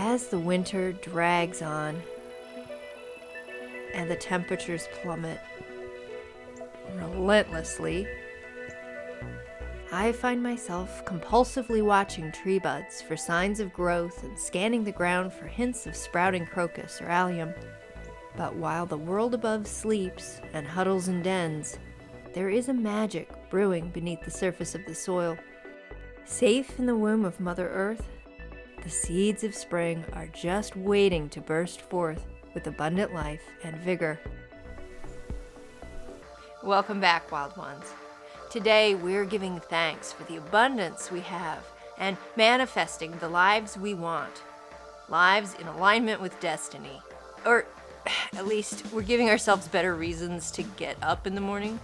As the winter drags on and the temperatures plummet relentlessly, I find myself compulsively watching tree buds for signs of growth and scanning the ground for hints of sprouting crocus or allium. But while the world above sleeps and huddles in dens, there is a magic brewing beneath the surface of the soil. Safe in the womb of Mother Earth, the seeds of spring are just waiting to burst forth with abundant life and vigor. Welcome back, Wild Ones. Today we're giving thanks for the abundance we have and manifesting the lives we want. Lives in alignment with destiny. Or at least we're giving ourselves better reasons to get up in the morning.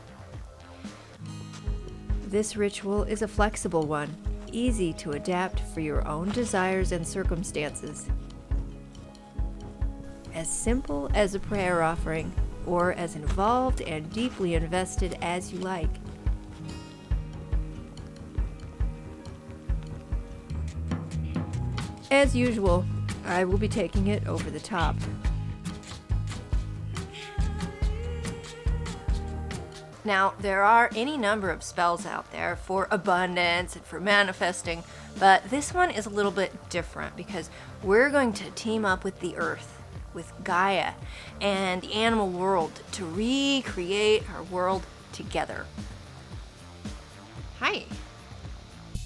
This ritual is a flexible one, easy to adapt for your own desires and circumstances. As simple as a prayer offering, or as involved and deeply invested as you like. As usual, I will be taking it over the top. Now, there are any number of spells out there for abundance and for manifesting, but this one is a little bit different because we're going to team up with the earth, with Gaia, and the animal world to recreate our world together. Hi.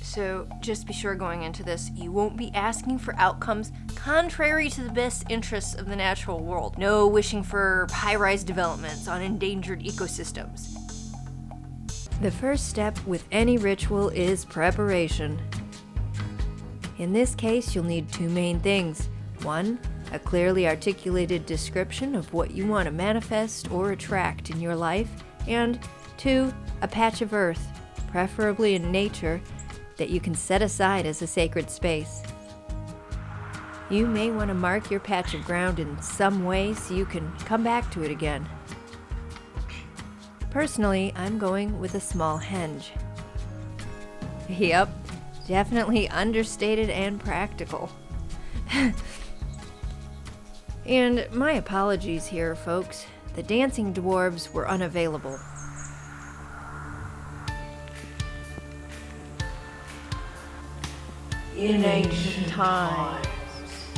So just be sure going into this, you won't be asking for outcomes contrary to the best interests of the natural world. No wishing for high-rise developments on endangered ecosystems. The first step with any ritual is preparation. In this case, you'll need two main things. One, a clearly articulated description of what you want to manifest or attract in your life. And two, a patch of earth, preferably in nature, that you can set aside as a sacred space. You may want to mark your patch of ground in some way so you can come back to it again. Personally, I'm going with a small henge. Yep, definitely understated and practical. And my apologies here, folks. The dancing dwarves were unavailable. In ancient times,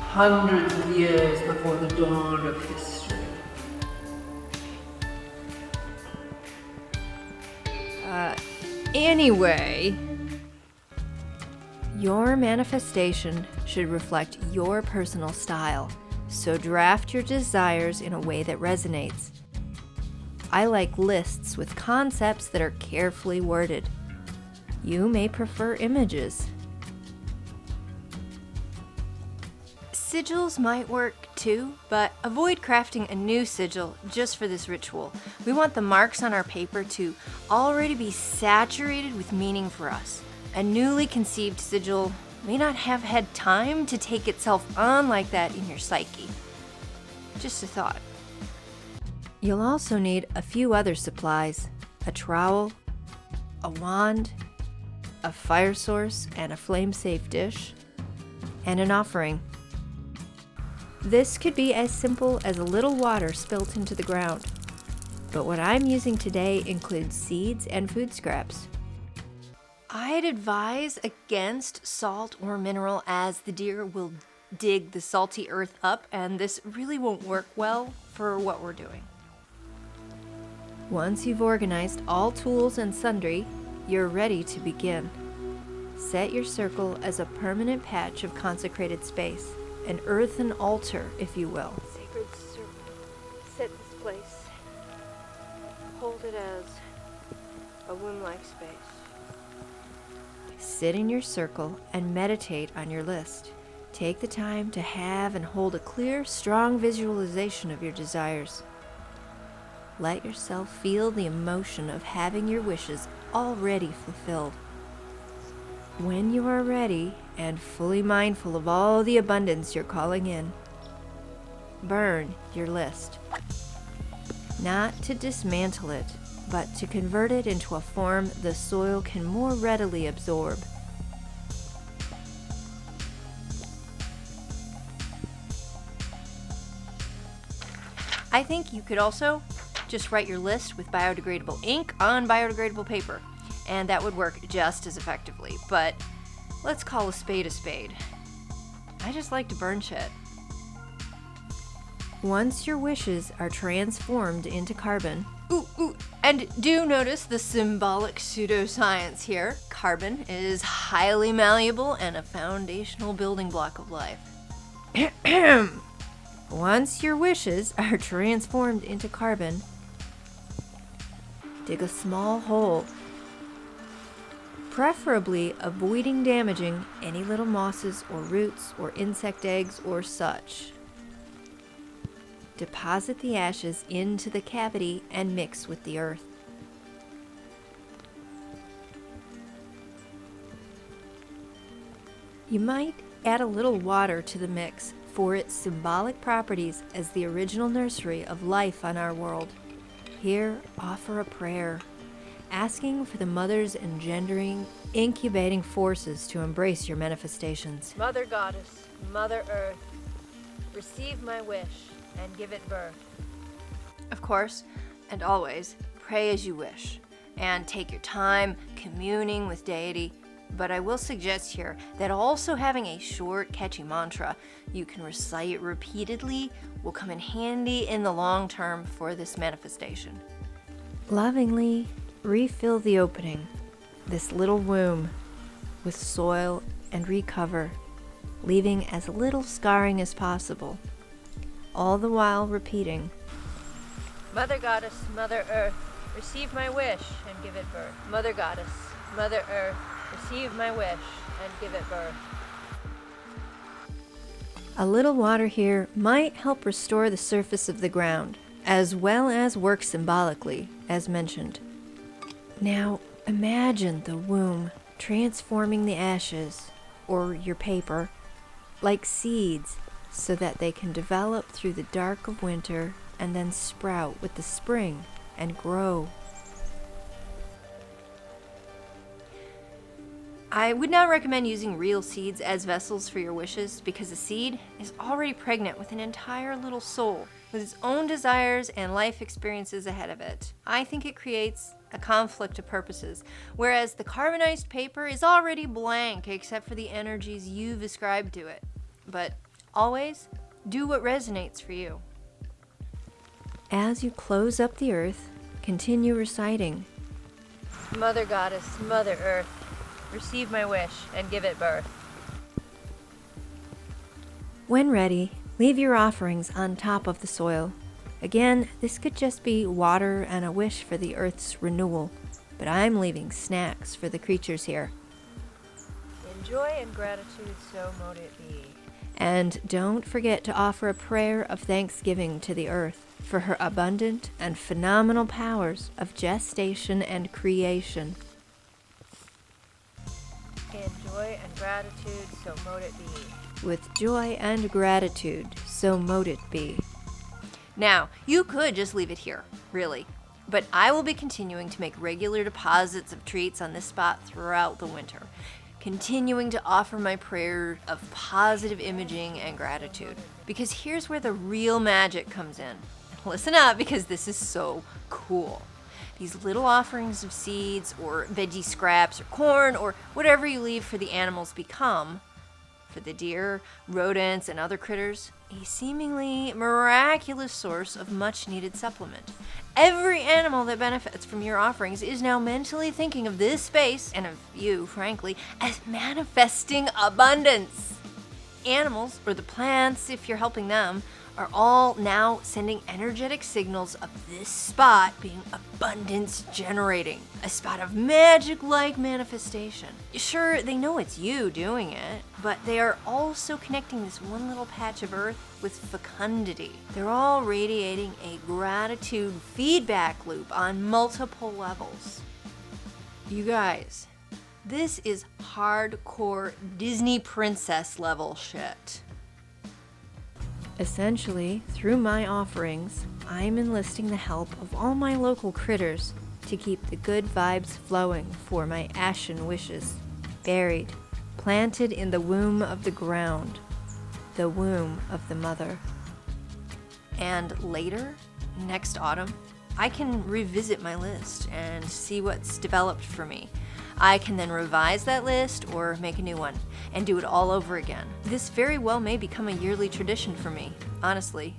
hundreds of years before the dawn of history. Anyway, your manifestation should reflect your personal style, so draft your desires in a way that resonates. I like lists with concepts that are carefully worded. You may prefer images. Sigils might work too, but avoid crafting a new sigil just for this ritual. We want the marks on our paper to already be saturated with meaning for us. A newly conceived sigil may not have had time to take itself on like that in your psyche. Just a thought. You'll also need a few other supplies: a trowel, a wand, a fire source and a flame-safe dish, and an offering. This could be as simple as a little water spilt into the ground, but what I'm using today includes seeds and food scraps. I'd advise against salt or mineral, as the deer will dig the salty earth up, and this really won't work well for what we're doing. Once you've organized all tools and sundry, you're ready to begin. Set your circle as a permanent patch of consecrated space. An earthen altar, if you will. Sacred circle. Set this place. Hold it as a womb-like space. Sit in your circle and meditate on your list. Take the time to have and hold a clear, strong visualization of your desires. Let yourself feel the emotion of having your wishes already fulfilled. When you are ready and fully mindful of all the abundance you're calling in, burn your list. Not to dismantle it, but to convert it into a form the soil can more readily absorb. I think you could also just write your list with biodegradable ink on biodegradable paper, and that would work just as effectively. But let's call a spade a spade. I just like to burn shit. Once your wishes are transformed into carbon, and do notice the symbolic pseudoscience here. Carbon is highly malleable and a foundational building block of life. Once your wishes are transformed into carbon, dig a small hole, preferably avoiding damaging any little mosses or roots or insect eggs or such. Deposit the ashes into the cavity and mix with the earth. You might add a little water to the mix for its symbolic properties as the original nursery of life on our world. Here, offer a prayer, asking for the mother's engendering, incubating forces to embrace your manifestations. Mother Goddess, Mother Earth, receive my wish and give it birth. Of course, and always, pray as you wish, and take your time communing with deity. But I will suggest here that also having a short, catchy mantra you can recite repeatedly will come in handy in the long term for this manifestation. Lovingly refill the opening, this little womb, with soil and recover, leaving as little scarring as possible, all the while repeating, Mother Goddess, Mother Earth, receive my wish and give it birth. Mother Goddess, Mother Earth, receive my wish and give it birth. A little water here might help restore the surface of the ground, as well as work symbolically, as mentioned. Now, imagine the womb transforming the ashes, or your paper, like seeds, so that they can develop through the dark of winter and then sprout with the spring and grow. I would not recommend using real seeds as vessels for your wishes because a seed is already pregnant with an entire little soul with its own desires and life experiences ahead of it. I think it creates a conflict of purposes, whereas the carbonized paper is already blank except for the energies you've ascribed to it. But always do what resonates for you. As you close up the earth, continue reciting, Mother Goddess, Mother Earth, receive my wish and give it birth. When ready, leave your offerings on top of the soil. Again, this could just be water and a wish for the earth's renewal, but I'm leaving snacks for the creatures here. In joy and gratitude, so mote it be. And don't forget to offer a prayer of thanksgiving to the earth for her abundant and phenomenal powers of gestation and creation. In joy and gratitude, so mote it be. With joy and gratitude, so mote it be. Now, you could just leave it here, really. But I will be continuing to make regular deposits of treats on this spot throughout the winter, continuing to offer my prayer of positive imaging and gratitude. Because here's where the real magic comes in. Listen up, because this is so cool. These little offerings of seeds or veggie scraps or corn or whatever you leave for the animals become, for the deer, rodents, and other critters, a seemingly miraculous source of much-needed supplement. Every animal that benefits from your offerings is now mentally thinking of this space, and of you, frankly, as manifesting abundance. Animals, or the plants if you're helping them, are all now sending energetic signals of this spot being abundance generating, a spot of magic-like manifestation. Sure, they know it's you doing it, but they are also connecting this one little patch of earth with fecundity. They're all radiating a gratitude feedback loop on multiple levels. You guys, this is hardcore Disney princess level shit. Essentially, through my offerings, I'm enlisting the help of all my local critters to keep the good vibes flowing for my ashen wishes, buried, planted in the womb of the ground, the womb of the mother. And later, next autumn, I can revisit my list and see what's developed for me. I can then revise that list or make a new one and do it all over again. This very well may become a yearly tradition for me, honestly.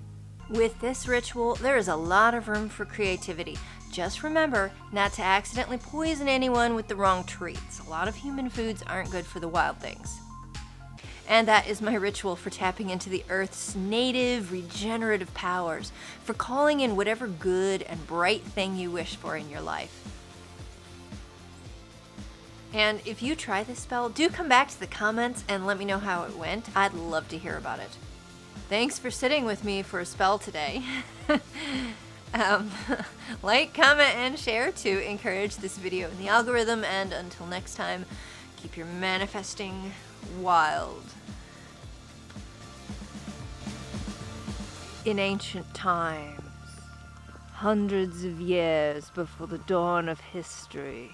With this ritual, there is a lot of room for creativity. Just remember not to accidentally poison anyone with the wrong treats. A lot of human foods aren't good for the wild things. And that is my ritual for tapping into the Earth's native regenerative powers, for calling in whatever good and bright thing you wish for in your life. And if you try this spell, do come back to the comments and let me know how it went. I'd love to hear about it. Thanks for sitting with me for a spell today. Like, comment, and share to encourage this video in the algorithm. And until next time, keep your manifesting wild. In ancient times, hundreds of years before the dawn of history,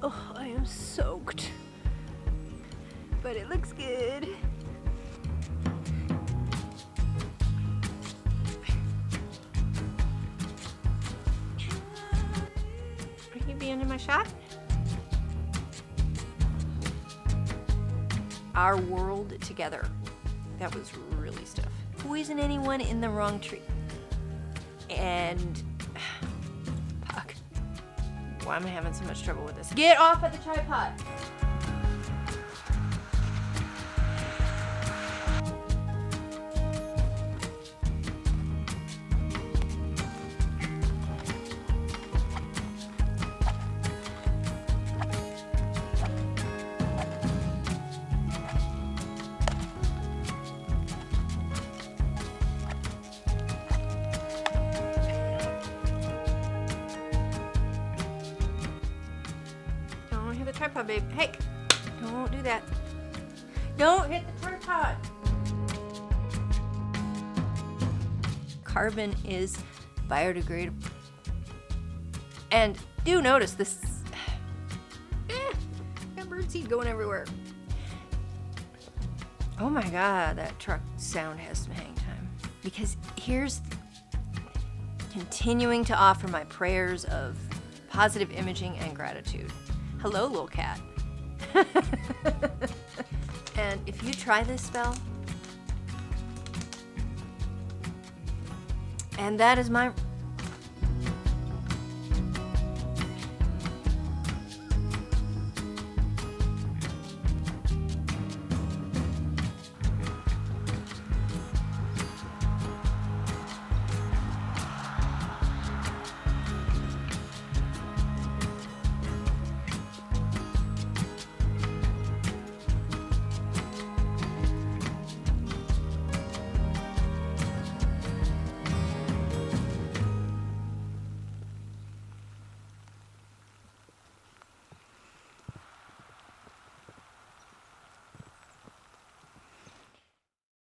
oh, I am soaked, but it looks good. Are you being in my shot? Our world together. That was really stuff. Poison anyone in the wrong tree. And fuck. Why am I having so much trouble with this? Get off of the tripod! Don't hit the tripod, babe. Hey, don't do that. Don't hit the tripod. Carbon is biodegradable. And do notice this. Got birdseed going everywhere. Oh my god, that truck sound has some hang time. Because here's continuing to offer my prayers of positive imaging and gratitude. Hello, little cat. And if you try this spell, and that is my